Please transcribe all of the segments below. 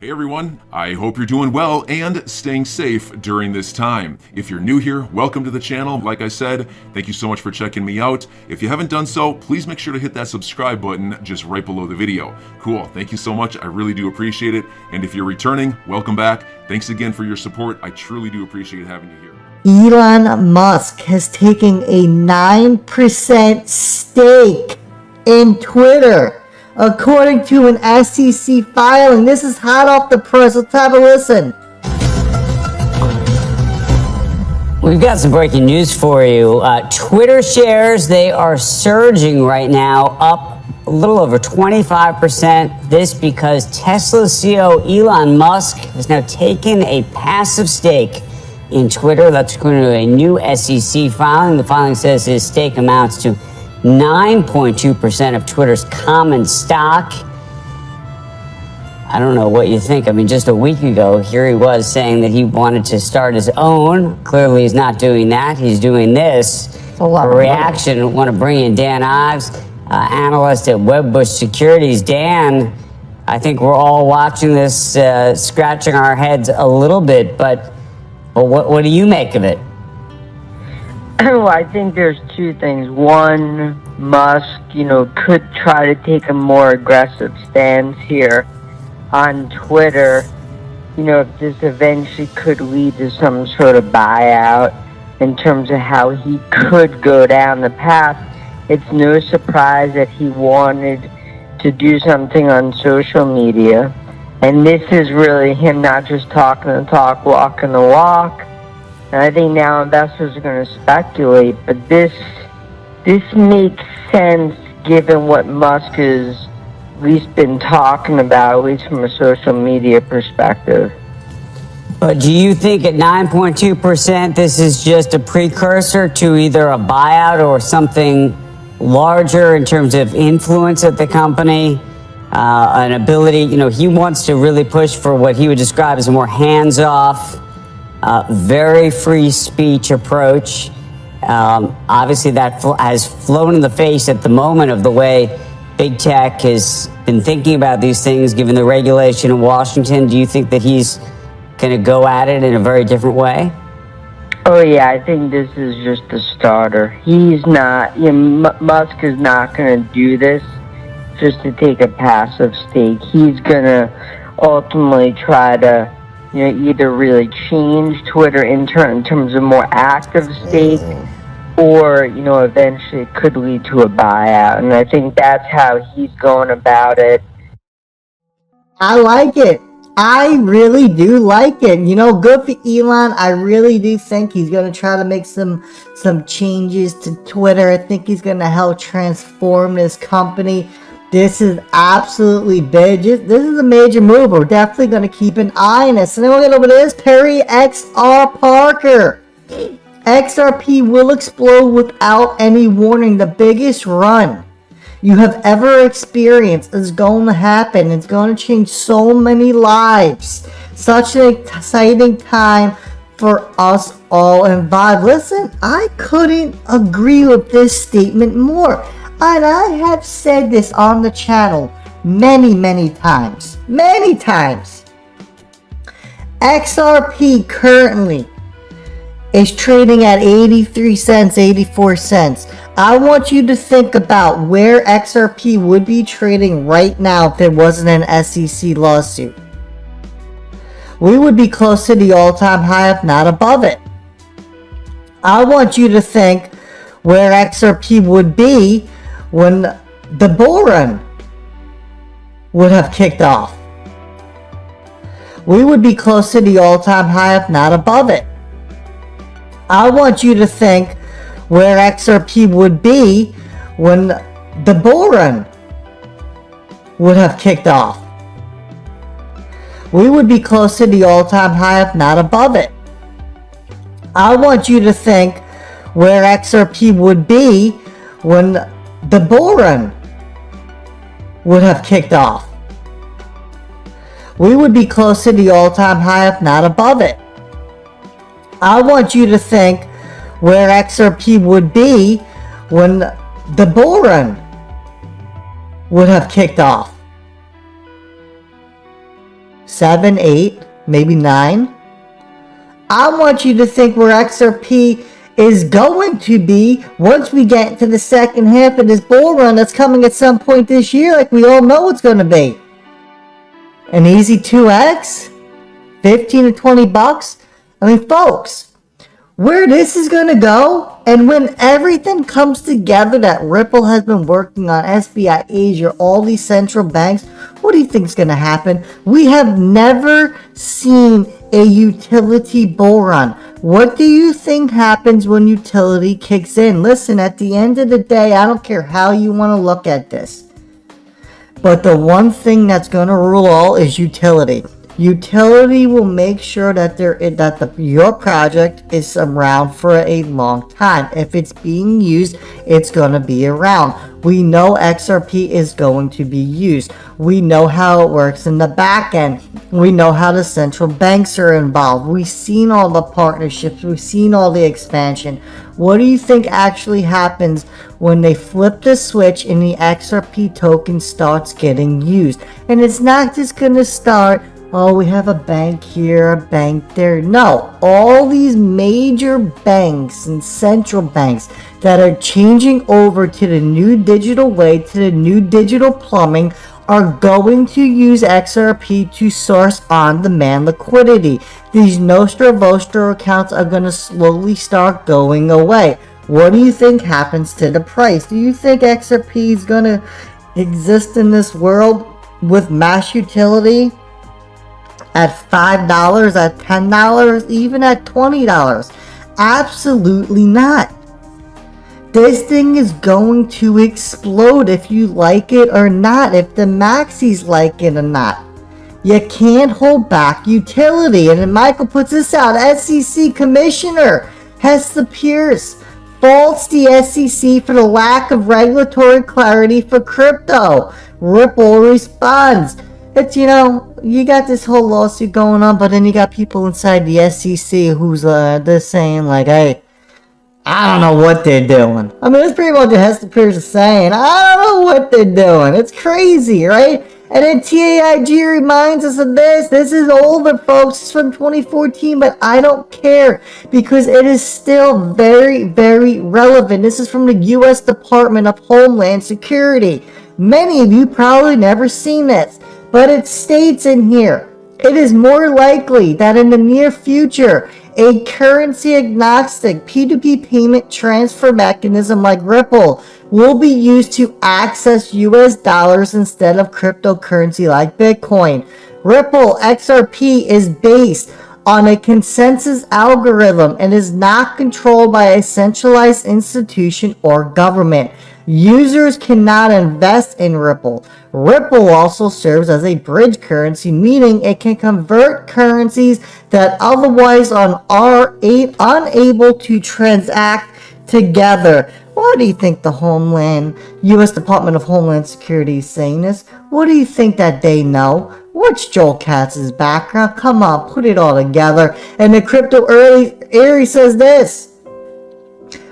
Hey everyone, I hope you're doing well and staying safe during this time. If you're new here, welcome to the channel. Like I said, thank you so much for checking me out. If you haven't done so, please make sure to hit that subscribe button just right below the video. Cool, thank you so much. I really do appreciate it. And if you're returning, welcome back. Thanks again for your support. I truly do appreciate having you here. Elon Musk has taken a 9% stake in Twitter, according to an SEC filing. This is hot off the press. Let's have a listen. We've got some breaking news for you. Twitter shares, they are surging right now, up a little over 25%. This because Tesla CEO Elon Musk has now taken a passive stake in Twitter. That's according to a new SEC filing. The filing says his stake amounts to 9.2% of Twitter's common stock. I don't know what you think. I mean, just a week ago, here he was saying that he wanted to start his own. Clearly, he's not doing that. He's doing this. A reaction. I want to bring in Dan Ives, analyst at Wedbush Securities. Dan, I think we're all watching this, scratching our heads a little bit, but what do you make of it? Well, I think there's two things. One, Musk, could try to take a more aggressive stance here on Twitter. If this eventually could lead to some sort of buyout in terms of how he could go down the path, it's no surprise that he wanted to do something on social media. And this is really him not just talking the talk, walking the walk. And I think now investors are going to speculate, but this makes sense given what Musk has at least been talking about, at least from a social media perspective. But do you think at 9.2%, this is just a precursor to either a buyout or something larger in terms of influence at the company? An ability, he wants to really push for what he would describe as a more hands-off, very free speech approach. Obviously, that has flown in the face at the moment of the way big tech has been thinking about these things, given the regulation in Washington. Do you think that he's going to go at it in a very different way? Oh, yeah, I think this is just the starter. He's not, Musk is not going to do this just to take a passive stake. He's going to ultimately try to either really change Twitter in terms of more active stake, or, eventually it could lead to a buyout. And I think that's how he's going about it. I like it. I really do like it. Good for Elon. I really do think he's going to try to make some changes to Twitter. I think he's going to help transform this company. This is absolutely big. This is a major move. We're definitely going to keep an eye on this. And then we'll get over this. Perry XR Parker. XRP will explode without any warning. The biggest run you have ever experienced is going to happen. It's going to change so many lives. Such an exciting time for us all involved. Listen, I couldn't agree with this statement more. And I have said this on the channel many times. XRP currently is trading at 83 cents, 84 cents. I want you to think about where XRP would be trading right now if there wasn't an SEC lawsuit. We would be close to the all-time high, if not above it. I want you to think where XRP would be when the bull run would have kicked off. We would be close to the all-time high, if not above it. I want you to think where XRP would be when the bull run would have kicked off. We would be close to the all-time high, if not above it. I want you to think where XRP would be when the bull run would have kicked off. We would be close to the all-time high, if not above it. I want you to think where XRP would be when the bull run would have kicked off. 7, 8, maybe 9. I want you to think where XRP is going to be once we get into the second half of this bull run that's coming at some point this year, like we all know it's going to be. An easy 2x? 15 to 20 bucks? I mean, folks, where this is going to go, and when everything comes together that Ripple has been working on, SBI Asia, all these central banks, what do you think is going to happen? We have never seen a utility bull run. What do you think happens when utility kicks in? Listen, at the end of the day, I don't care how you want to look at this, but the one thing that's going to rule all is utility. Utility will make sure that your project is around for a long time. If it's being used, it's going to be around. We know XRP is going to be used. We know how it works in the back end. We know how the central banks are involved. We've seen all the partnerships. We've seen all the expansion. What do you think actually happens when they flip the switch and the XRP token starts getting used? And it's not just going to start, oh, we have a bank here, a bank there. No, all these major banks and central banks that are changing over to the new digital way, to the new digital plumbing, are going to use XRP to source on-demand liquidity. These Nostra Vostra accounts are going to slowly start going away. What do you think happens to the price? Do you think XRP is going to exist in this world with mass utility at $5, at $10, even at $20? Absolutely not. This thing is going to explode if you like it or not, if the maxis like it or not. You can't hold back utility. And then Michael puts this out. SEC Commissioner Hester Pierce faults the SEC for the lack of regulatory clarity for crypto. Ripple responds. It's, you got this whole lawsuit going on, but then you got people inside the SEC who's they're saying like, hey, I don't know what they're doing. I mean, that's pretty much what Hester Pierce is saying. I don't know what they're doing. It's crazy, right? And then TAIG reminds us of this. This is older, folks. It's from 2014, but I don't care because it is still very, very relevant. This is from the U.S. Department of Homeland Security. Many of you probably never seen this, but it states in here, it is more likely that in the near future, a currency-agnostic P2P payment transfer mechanism like Ripple will be used to access US dollars instead of cryptocurrency like Bitcoin. Ripple XRP is based on a consensus algorithm and is not controlled by a centralized institution or government. Users cannot invest in Ripple. Ripple also serves as a bridge currency, meaning it can convert currencies that otherwise are unable to transact together. Why do you think the U.S. Department of Homeland Security is saying this? What do you think that they know? What's Joel Katz's background? Come on, put it all together. And the Crypto Airy says this.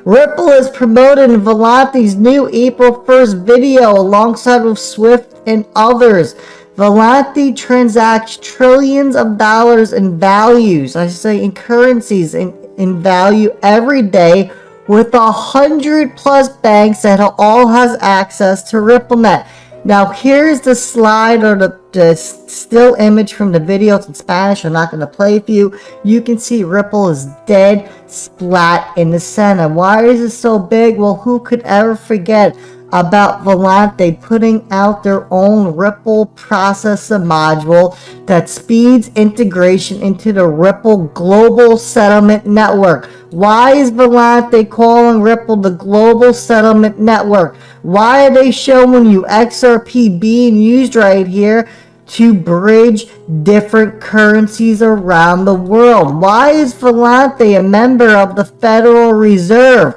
Ripple is promoted in Volante's new April 1st video alongside with Swift and others. Volante transacts trillions of dollars in values, in currencies in value every day with 100+ banks that all has access to RippleNet. Now here's the slide or the still image from the video. It's in Spanish. I'm not going to play for you. You can see Ripple is dead splat in the center. Why is it so big? Well, who could ever forget about Volante putting out their own Ripple processor module that speeds integration into the Ripple global settlement network? Why is Volante calling Ripple the global settlement network? Why are they showing you XRP being used right here to bridge different currencies around the world? Why is Volante a member of the Federal Reserve?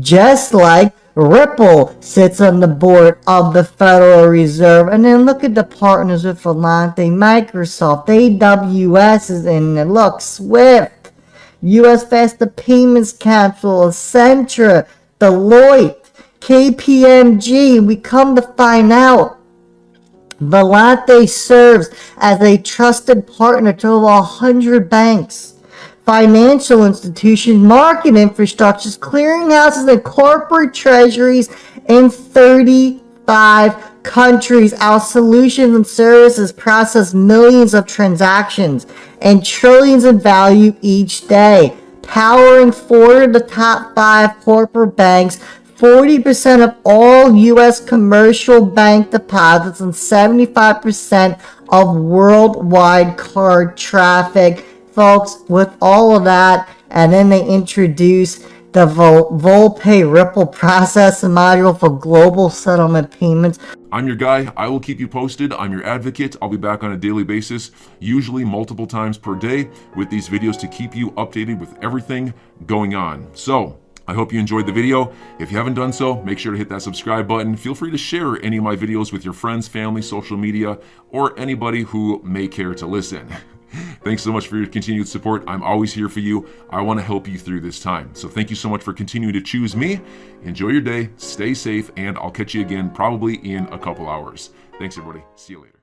Just like Ripple sits on the board of the Federal Reserve. And then look at the partners with Volante. Microsoft, AWS is in there. Look, Swift, US Faster Payments Council, Accenture, Deloitte, KPMG. We come to find out Volante serves as a trusted partner to over 100 banks, financial institutions, market infrastructures, clearinghouses, and corporate treasuries in 35 countries. Our solutions and services process millions of transactions and trillions in value each day, powering 4 of the top 5 corporate banks, 40% of all U.S. commercial bank deposits, and 75% of worldwide card traffic. Folks, with all of that, and then they introduce the VolPay Ripple processing module for global settlement payments. I'm your guy. I will keep you posted. I'm your advocate. I'll be back on a daily basis, usually multiple times per day, with these videos to keep you updated with everything going on. So, I hope you enjoyed the video. If you haven't done so, make sure to hit that subscribe button. Feel free to share any of my videos with your friends, family, social media, or anybody who may care to listen. Thanks so much for your continued support. I'm always here for you. I want to help you through this time. So thank you so much for continuing to choose me. Enjoy your day, stay safe, and I'll catch you again probably in a couple hours. Thanks, everybody. See you later.